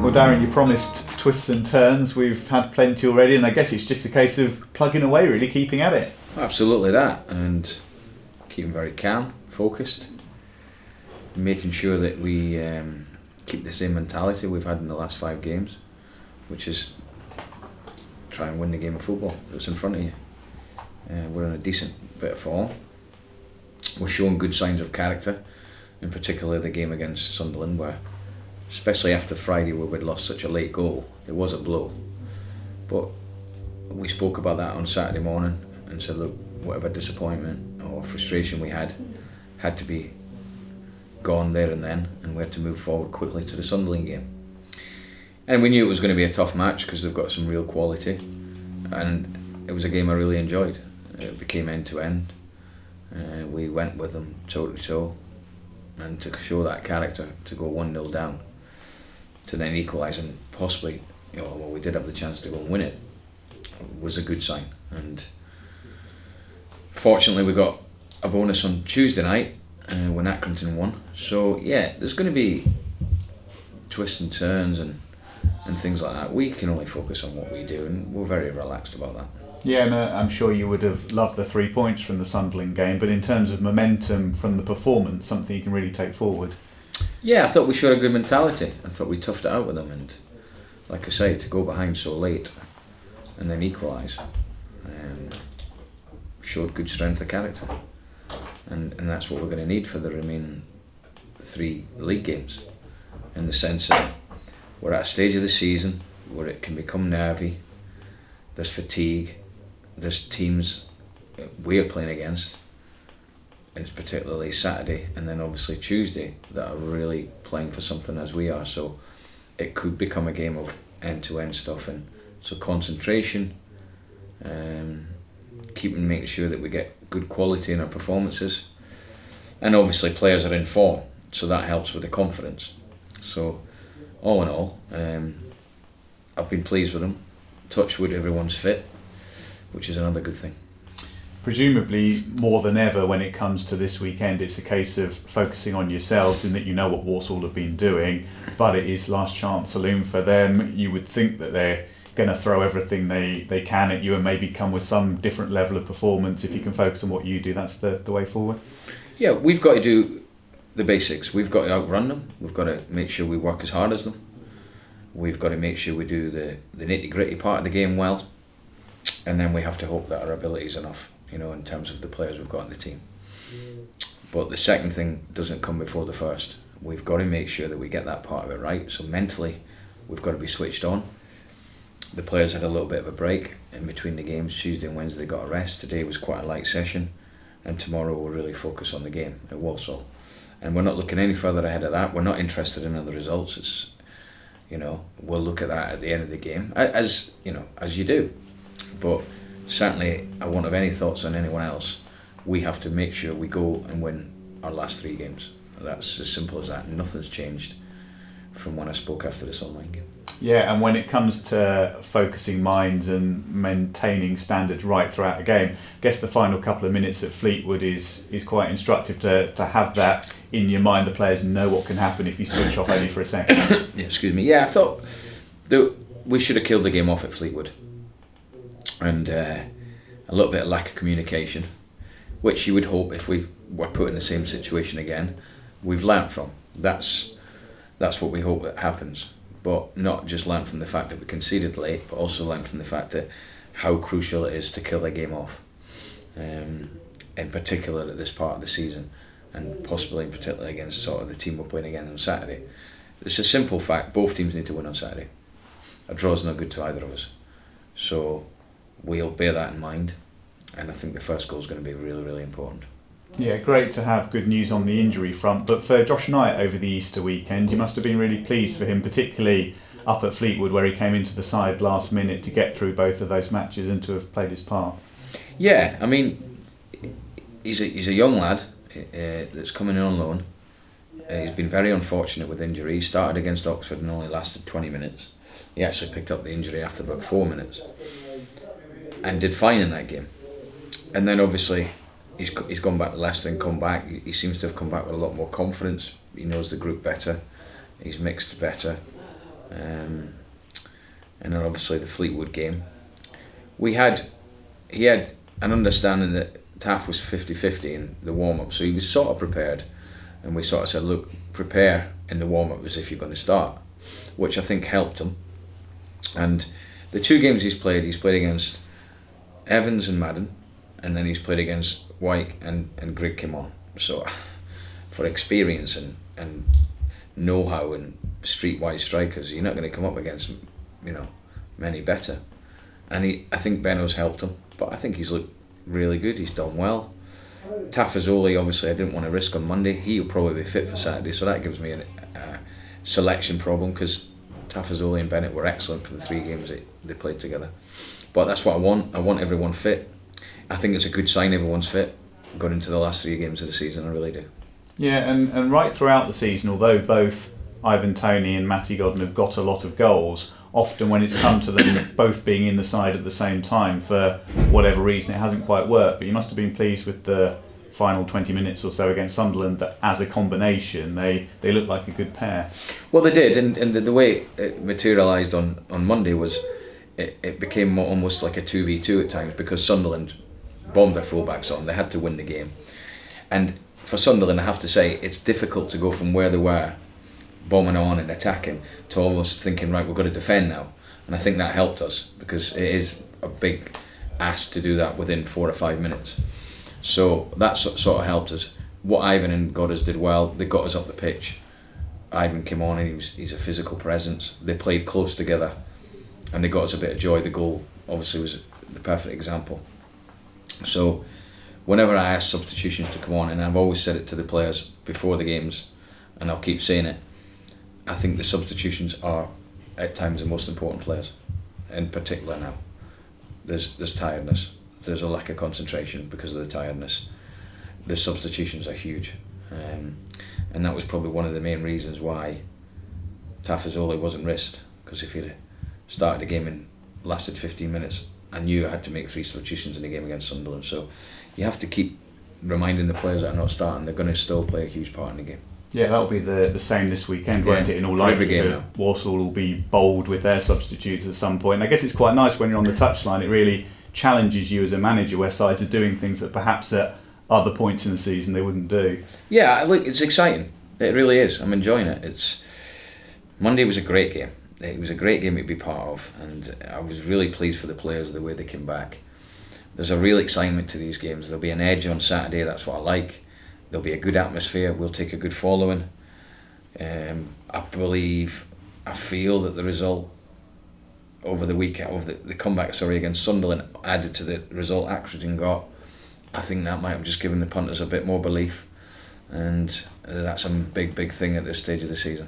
Well, Darren, you promised twists and turns. We've had plenty already, and I guess it's just a case of plugging away, really, keeping at it. Absolutely that, and keeping very calm, focused, making sure that we keep the same mentality we've had in the last 5 games, which is try and win the game of football that's in front of you. We're in a decent bit of form. We're showing good signs of character, in particular the game against Sunderland, where, especially after Friday where we'd lost such a late goal, it was a blow. But we spoke about that on Saturday morning and said, look, whatever disappointment or frustration we had to be gone there and then, and we had to move forward quickly to the Sunderland game. And we knew it was going to be a tough match because they've got some real quality, and it was a game I really enjoyed. It became end to end. We went with them toe to toe, and to show that character, to go 1-0 down, to then equalise and possibly, well, we did have the chance to go and win it, was a good sign. And fortunately we got a bonus on Tuesday night when Accrington won. So yeah, there's going to be twists and turns and things like that. We can only focus on what we do, and we're very relaxed about that. Yeah, and I'm sure you would have loved the 3 points from the Sunderland game, but in terms of momentum from the performance, something you can really take forward. Yeah, I thought we showed a good mentality. I thought we toughed it out with them, and like I say, to go behind so late and then equalise, showed good strength of character, and that's what we're going to need for the remaining 3 league games, in the sense that we're at a stage of the season where it can become nervy, there's fatigue, there's teams we're playing against, and it's particularly Saturday and then obviously Tuesday, that are really playing for something as we are. So it could become a game of end-to-end stuff, and so concentration, making sure that we get good quality in our performances, and obviously players are in form, so that helps with the confidence. So all in all, I've been pleased with them. Touch wood, everyone's fit, which is another good thing. Presumably, more than ever when it comes to this weekend, it's a case of focusing on yourselves, in that you know what Walsall have been doing, but it is last chance saloon for them. You would think that they're going to throw everything they can at you and maybe come with some different level of performance. If you can focus on what you do, that's the way forward. Yeah, we've got to do the basics. We've got to outrun them. We've got to make sure we work as hard as them. We've got to make sure we do the nitty-gritty part of the game well, and then we have to hope that our ability is enough, in terms of the players we've got in the team. But the second thing doesn't come before the first. We've got to make sure that we get that part of it right. So mentally, we've got to be switched on. The players had a little bit of a break in between the games. Tuesday and Wednesday they got a rest. Today was quite a light session, and tomorrow we'll really focus on the game at Walsall. And we're not looking any further ahead of that. We're not interested in other results. It's we'll look at that at the end of the game, as you do. But certainly, I won't have any thoughts on anyone else. We have to make sure we go and win our last 3 games. That's as simple as that. Nothing's changed from when I spoke after this online game. Yeah, and when it comes to focusing minds and maintaining standards right throughout a game, I guess the final couple of minutes at Fleetwood is quite instructive to have that in your mind. The players know what can happen if you switch off only for a second. Yeah, excuse me. Yeah, I thought that we should have killed the game off at Fleetwood, and a little bit of lack of communication, which you would hope if we were put in the same situation again, we've learnt from. That's what we hope that happens. But not just learn from the fact that we conceded late, but also learn from the fact that how crucial it is to kill a game off, in particular at this part of the season, and possibly in particular against sort of the team we're playing again on Saturday. It's a simple fact, both teams need to win on Saturday. A draw's not good to either of us. So we'll bear that in mind, and I think the first goal is going to be really, really important. Yeah, great to have good news on the injury front, but for Josh Knight over the Easter weekend, you must have been really pleased for him, particularly up at Fleetwood where he came into the side last minute to get through both of those matches and to have played his part. Yeah, I mean, he's a young lad that's coming in on loan. He's been very unfortunate with injury. He started against Oxford and only lasted 20 minutes. He actually picked up the injury after about 4 minutes and did fine in that game. And then obviously he's gone back to Leicester and come back. He seems to have come back with a lot more confidence. He knows the group better. He's mixed better. and then obviously the Fleetwood game. He had an understanding that Taff was 50-50 in the warm-up, so he was sort of prepared, and we sort of said, look, prepare in the warm-up as if you're going to start, which I think helped him. And the 2 games he's played against Evans and Madden, and then he's played against White and Greg came on. So for experience and know-how and streetwise strikers, you're not going to come up against, many better. And I think Benno's helped him, but I think he's looked really good. He's done well. Tafazoli, obviously, I didn't want to risk on Monday. He'll probably be fit for Saturday, so that gives me a selection problem, because Tafazoli and Bennett were excellent for the 3 games they played together. But that's what I want. I want everyone fit. I think it's a good sign everyone's fit going into the last 3 games of the season. I really do. Yeah, and right throughout the season, although both Ivan Toney and Matty Godden have got a lot of goals, often when it's come to them both being in the side at the same time, for whatever reason, it hasn't quite worked. But you must have been pleased with the final 20 minutes or so against Sunderland, that as a combination they look like a good pair. Well, they did, and the way it materialised on Monday was it became almost like a 2v2 at times, because Sunderland bombed their fullbacks on. They had to win the game, and for Sunderland, I have to say, it's difficult to go from where they were bombing on and attacking to almost thinking, right, we've got to defend now. And I think that helped us, because it is a big ask to do that within 4 or 5 minutes. So that sort of helped us. What Ivan and Goddard did well, they got us up the pitch. Ivan came on and he's a physical presence. They played close together and they got us a bit of joy. The goal obviously was the perfect example. So whenever I ask substitutions to come on, and I've always said it to the players before the games, and I'll keep saying it, I think the substitutions are at times the most important players, in particular now. There's tiredness, there's a lack of concentration because of the tiredness. The substitutions are huge, and that was probably one of the main reasons why Tafazoli wasn't risked, because if he'd started the game and lasted 15 minutes, I knew I had to make 3 substitutions in the game against Sunderland. So you have to keep reminding the players that are not starting, they're going to still play a huge part in the game. Yeah, that'll be the same this weekend, won't it? In all likelihood, Walsall will be bold with their substitutes at some point. And I guess it's quite nice when you're on the touchline. It really challenges you as a manager, where sides are doing things that perhaps at other points in the season they wouldn't do. Yeah, look, it's exciting. It really is. I'm enjoying it. Monday was a great game. It was a great game to be part of, and I was really pleased for the players the way they came back. There's a real excitement to these games. There'll be an edge on Saturday. That's what I like. There'll be a good atmosphere. We'll take a good following. I feel that the result over the weekend, of the comeback, against Sunderland, added to the result Accrington got. I think that might have just given the punters a bit more belief, and that's a big thing at this stage of the season.